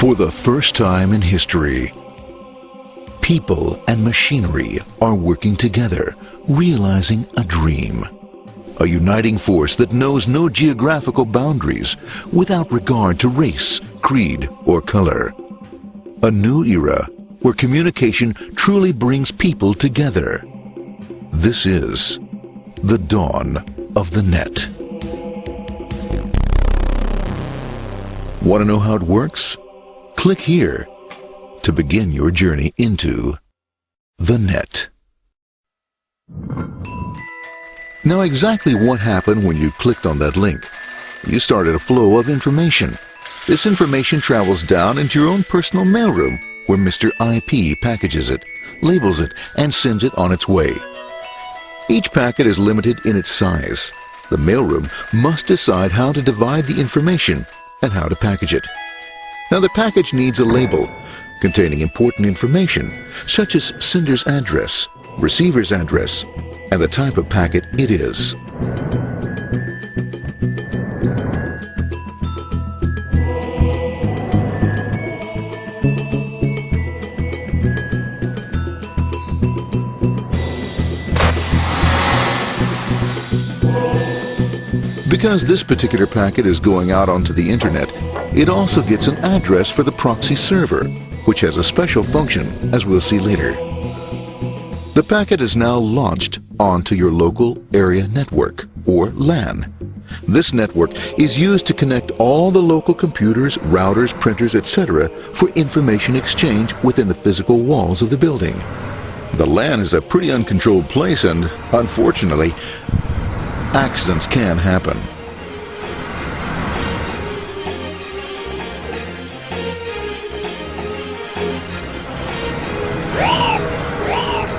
For the first time in history, people and machinery are working together, realizing a dream. A uniting force that knows no geographical boundaries without regard to race, creed, or color. A new era where communication truly brings people together. This is the dawn of the net. Want to know how it works? Click here to begin your journey into the net. Now, exactly what happened when you clicked on that link? You started a flow of information. This information travels down into your own personal mailroom, where Mr. IP packages it, labels it, and sends it on its way. Each packet is limited in its size. The mailroom must decide how to divide the information and how to package it. Now, the package needs a label containing important information, such as sender's address, receiver's address, and the type of packet it is. Because this particular packet is going out onto the internet, it also gets an address for the proxy server, which has a special function, as we'll see later. The packet is now launched onto your local area network, or LAN. This network is used to connect all the local computers, routers, printers, etc. for information exchange within the physical walls of the building. The LAN is a pretty uncontrolled place, and unfortunately, accidents can happen.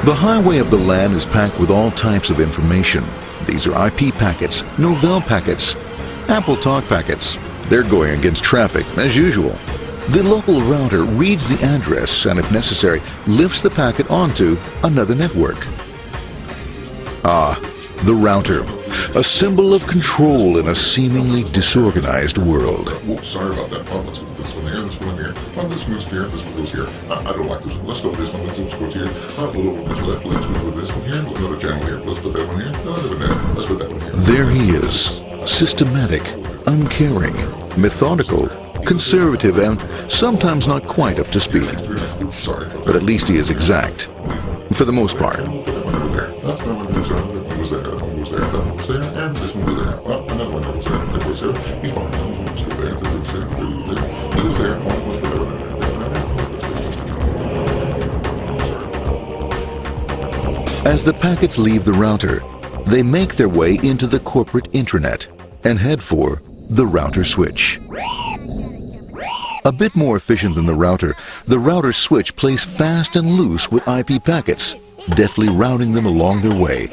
The highway of the LAN is packed with all types of information. These are IP packets, Novell packets, Apple Talk packets. They're going against traffic, as usual. The local router reads the address and, if necessary, lifts the packet onto another network. The router, a symbol of control in a seemingly disorganized world. Whoops, sorry about that. Let's put this one there, this one here. This moves here, this one goes here. I don't like this one. Let's go with this one. This one goes here. A little bit left. Let's go with this one here. Another channel here. Let's put that one here. Another one there. Let's put that one here. There he is, systematic, uncaring, methodical, conservative, and sometimes not quite up to speed. Oops, sorry. But at least he is exact, for the most part. That one goes there. That one goes there. That one goes there. That one goes there. And this one goes there. Well, another one goes there. That goes there. He's behind. That one goes there. That goes there. He goes there. One goes there. As the packets leave the router, they make their way into the corporate intranet and head for the router switch. A bit more efficient than the router switch plays fast and loose with IP packets, deftly routing them along their way.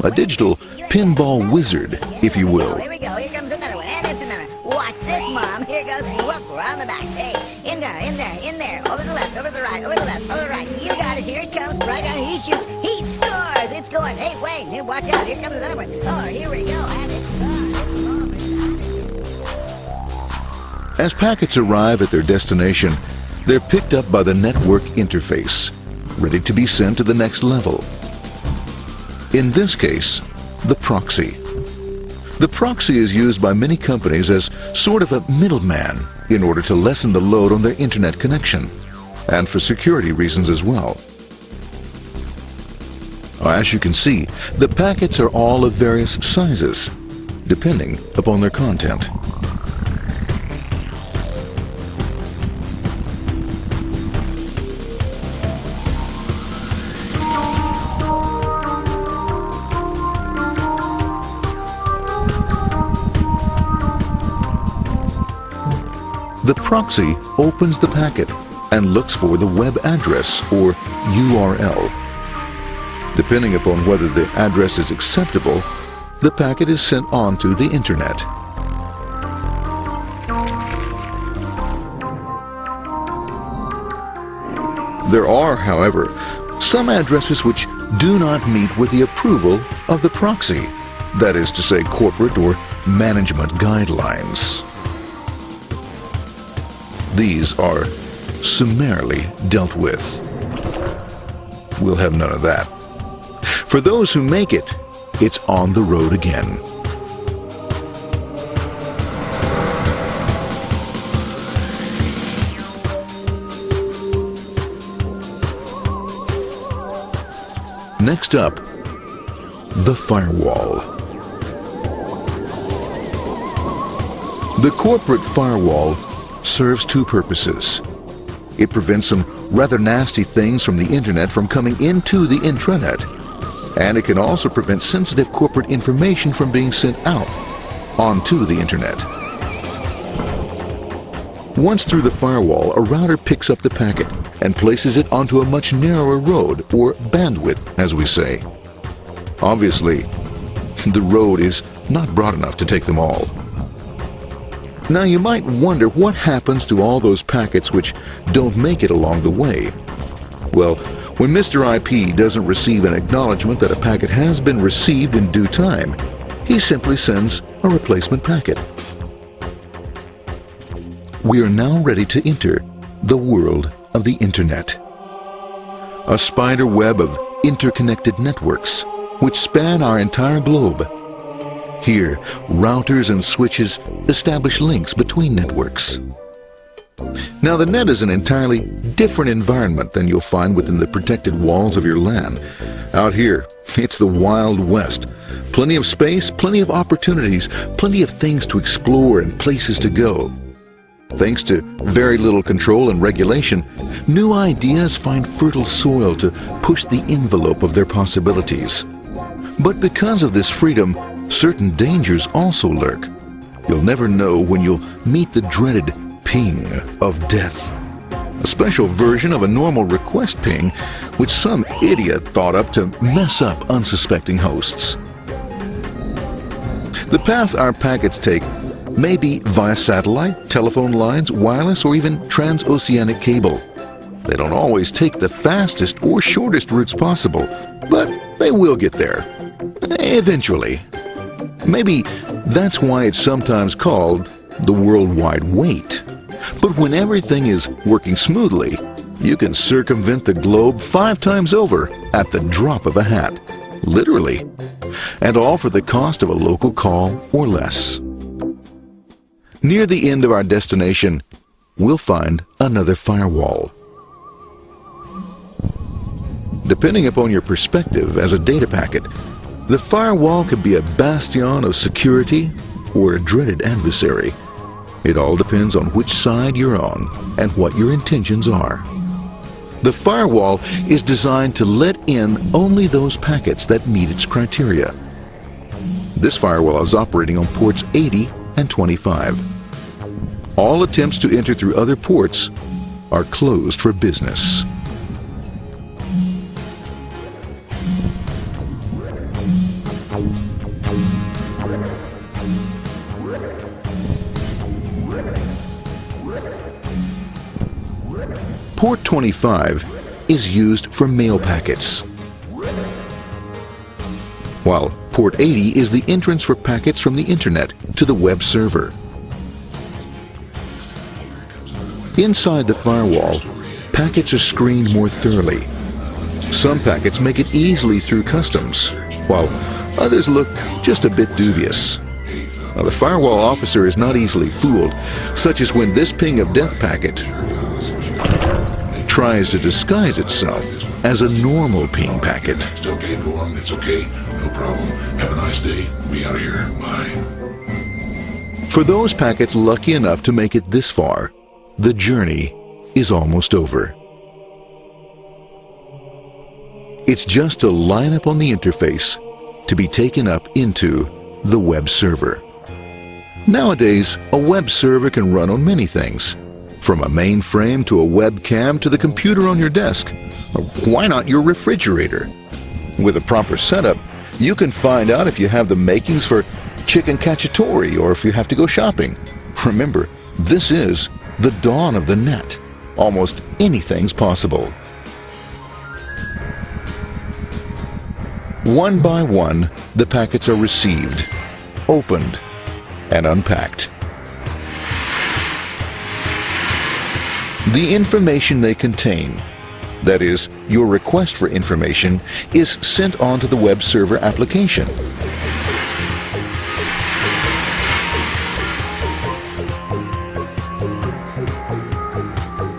A digital pinball wizard, if you will. Here we go. Here comes another one. And it's another. Watch this, Mom. Here goes. Whoop, we're on the back. Hey, in there, in there, in there. Over the left, over the right, over the left, over the right. You got it. Here it comes. Right on. He shoots. He scores. It's going. Hey, wait. Here, watch out. Here comes another one. Oh, here we go. And it's As packets arrive at their destination, they're picked up by the network interface, ready to be sent to the next level. In this case, the proxy. The proxy is used by many companies as sort of a middleman in order to lessen the load on their internet connection, and for security reasons as well. As you can see, the packets are all of various sizes, depending upon their content. The proxy opens the packet and looks for the web address, or URL. Depending upon whether the address is acceptable, the packet is sent on to the internet. There are, however, some addresses which do not meet with the approval of the proxy, that is to say, corporate or management guidelines. these are summarily dealt with. We'll have none of that. For those who make it, it's on the road again. Next up, the firewall. The corporate firewall serves two purposes. It prevents some rather nasty things from the internet from coming into the intranet, and it can also prevent sensitive corporate information from being sent out onto the internet. Once through the firewall, a router picks up the packet and places it onto a much narrower road, or bandwidth, as we say. Obviously, the road is not broad enough to take them all. Now you might wonder what happens to all those packets which don't make it along the way. Well, when Mr. IP doesn't receive an acknowledgement that a packet has been received in due time, he simply sends a replacement packet. We are now ready to enter the world of the Internet. A spider web of interconnected networks which span our entire globe. Here, routers and switches establish links between networks. Now, the net is an entirely different environment than you'll find within the protected walls of your LAN. Out here, it's the Wild West. Plenty of space, plenty of opportunities, plenty of things to explore and places to go. Thanks to very little control and regulation, new ideas find fertile soil to push the envelope of their possibilities. But because of this freedom, certain dangers also lurk. You'll never know when you'll meet the dreaded ping of death. A special version of a normal request ping, which some idiot thought up to mess up unsuspecting hosts. The paths our packets take may be via satellite, telephone lines, wireless, or even transoceanic cable. They don't always take the fastest or shortest routes possible, but they will get there. Eventually. Maybe that's why it's sometimes called the worldwide wait. But when everything is working smoothly, you can circumvent the globe 5 times over at the drop of a hat. Literally. And all for the cost of a local call or less. Near the end of our destination, we'll find another firewall. Depending upon your perspective as a data packet, the firewall could be a bastion of security or a dreaded adversary. It all depends on which side you're on and what your intentions are. The firewall is designed to let in only those packets that meet its criteria. This firewall is operating on ports 80 and 25. All attempts to enter through other ports are closed for business. Port 25 is used for mail packets, while Port 80 is the entrance for packets from the Internet to the web server. Inside the firewall, packets are screened more thoroughly. Some packets make it easily through customs, while others look just a bit dubious. Now, the firewall officer is not easily fooled, such as when this ping of death packet tries to disguise itself as a normal ping packet. It's okay, go on, it's okay, no problem. Have a nice day, be out of here, bye. For those packets lucky enough to make it this far, the journey is almost over. It's just a line up on the interface to be taken up into the web server. Nowadays, a web server can run on many things, from a mainframe to a webcam to the computer on your desk, or why not your refrigerator? With a proper setup, you can find out if you have the makings for chicken cacciatore or if you have to go shopping. Remember, this is the dawn of the net. Almost anything's possible. One by one, the packets are received, opened, and unpacked. The information they contain, that is, your request for information, is sent on to the web server application.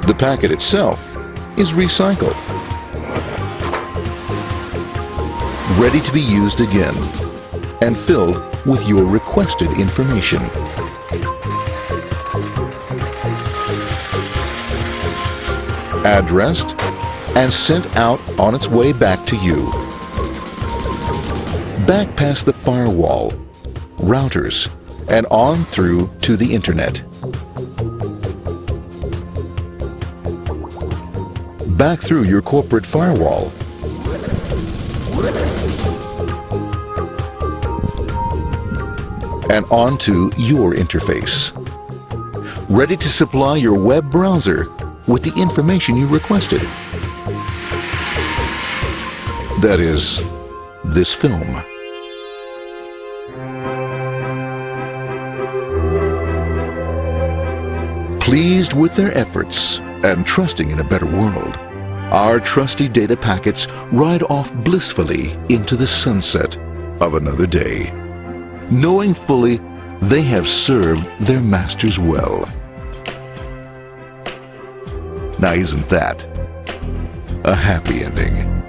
The packet itself is recycled, ready to be used again, and filled with your requested information. Addressed and sent out on its way back to you. Back past the firewall, routers, and on through to the internet. Back through your corporate firewall. And onto your interface. Ready to supply your web browser with the information you requested. That is, this film. Pleased with their efforts and trusting in a better world, our trusty data packets ride off blissfully into the sunset of another day, knowing fully they have served their masters well. Now, isn't that a happy ending?